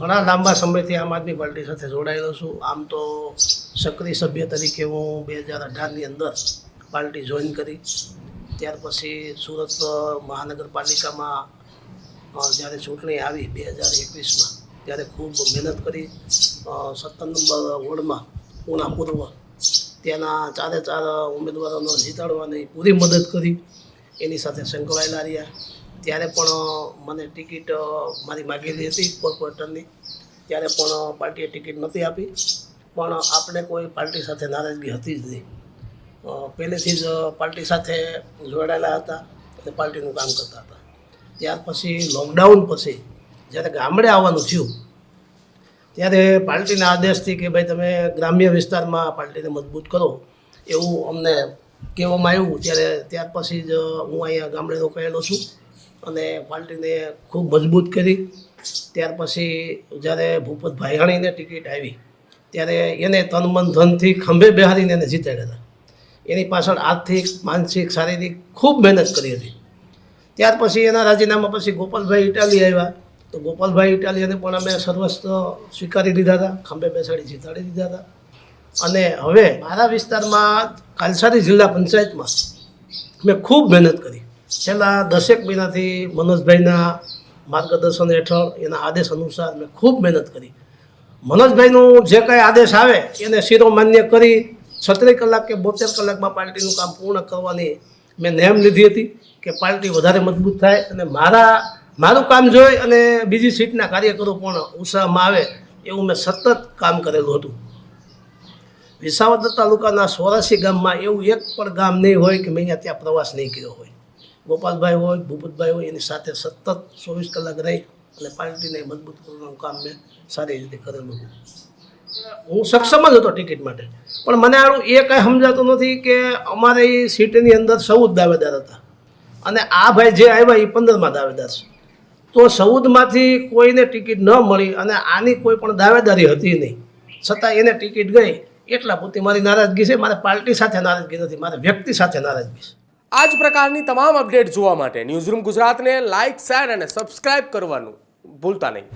ઘણા લાંબા સમયથી આમ આદમી પાર્ટી સાથે જોડાયેલો છું. આમ તો સક્રિય સભ્ય તરીકે હું 2018ની અંદર પાર્ટી જોઈન કરી. ત્યાર પછી સુરત મહાનગરપાલિકામાં જ્યારે ચૂંટણી આવી 2021માં ત્યારે ખૂબ મહેનત કરી. 17 નંબર વોર્ડમાં પૂના પૂર્વ ત્યાંના 4 ઉમેદવારોનો જીતાડવાની પૂરી મદદ કરી. એની સાથે સંકળાયેલા રહ્યા. ત્યારે પણ મને ટિકિટ મારી માગેલી હતી કોર્પોરેટરની. ત્યારે પણ પાર્ટીએ ટિકિટ નહોતી આપી. પણ આપણે કોઈ પાર્ટી સાથે નારાજગી હતી જ નહીં. પહેલેથી જ પાર્ટી સાથે જોડાયેલા હતા અને પાર્ટીનું કામ કરતા હતા. ત્યાર પછી લોકડાઉન પછી જ્યારે ગામડે આવવાનું થયું ત્યારે પાર્ટીના આદેશથી કે ભાઈ તમે ગ્રામ્ય વિસ્તારમાં પાર્ટીને મજબૂત કરો એવું અમને કહેવામાં આવ્યું. ત્યાર પછી જ હું અહીંયા ગામડે રોકાયેલો છું અને પાર્ટીને ખૂબ મજબૂત કરી. ત્યાર પછી જ્યારે ભૂપત ભાયાણીને ટિકિટ આવી ત્યારે એને તન મન ધનથી ખંભે બેહારીને એને જીતાડ્યા હતા. એની પાછળ આર્થિક માનસિક શારીરિક ખૂબ મહેનત કરી હતી. ત્યાર પછી એના રાજીનામા પછી ગોપાલભાઈ ઇટાલી આવ્યા. તો ગોપાલભાઈ ઇટાલીને પણ અમે સર્વસ્વ સ્વીકારી લીધા હતા, ખંભે બેસાડી જીતાડી દીધા હતા. અને હવે મારા વિસ્તારમાં કાલસારી જિલ્લા પંચાયતમાં મેં ખૂબ મહેનત કરી. છેલ્લા 10 મહિનાથી મનોજભાઈના માર્ગદર્શન હેઠળ એના આદેશ અનુસાર મેં ખૂબ મહેનત કરી. મનોજભાઈનું જે કાંઈ આદેશ આવે એને શિરોમાન્ય કરી 36 કલાક કે 72 કલાકમાં પાર્ટીનું કામ પૂર્ણ કરવાની મેં નેમ લીધી હતી કે પાર્ટી વધારે મજબૂત થાય અને મારું કામ જોઈ અને બીજી સીટના કાર્યકરો પણ ઉત્સાહમાં આવે એવું મેં સતત કામ કરેલું હતું. વિસાવદર તાલુકાના 84 ગામમાં એવું એક પણ ગામ નહીં હોય કે મેં અહીંયા ત્યાં પ્રવાસ નહીં કર્યો હોય. ગોપાલભાઈ હોય, ભૂપતભાઈ હોય, એની સાથે સતત 24 કલાક રહી અને પાર્ટીને મજબૂત કરવાનું કામ મેં સારી રીતે કરેલું. હું સક્ષમ જ હતો ટિકિટ માટે, પણ મને આનું એ કાંઈ સમજાતું નથી કે અમારી સીટની અંદર 14 દાવેદાર હતા અને આ ભાઈ જે આવ્યા એ 15મા દાવેદાર છે. તો 14માંથી કોઈને ટિકિટ ન મળી અને આની કોઈ પણ દાવેદારી હતી નહીં, છતાં એને ટિકિટ ગઈ. એટલા પૂરતી મારી નારાજગી છે. મારે પાર્ટી સાથે નારાજગી નથી, મારે વ્યક્તિ સાથે નારાજગી છે. આ જ પ્રકારની તમામ અપડેટ જોવા માટે ન્યૂઝરૂમ ગુજરાતને લાઇક, શેર અને સબસ્ક્રાઇબ કરવાનું ભૂલતા નહીં.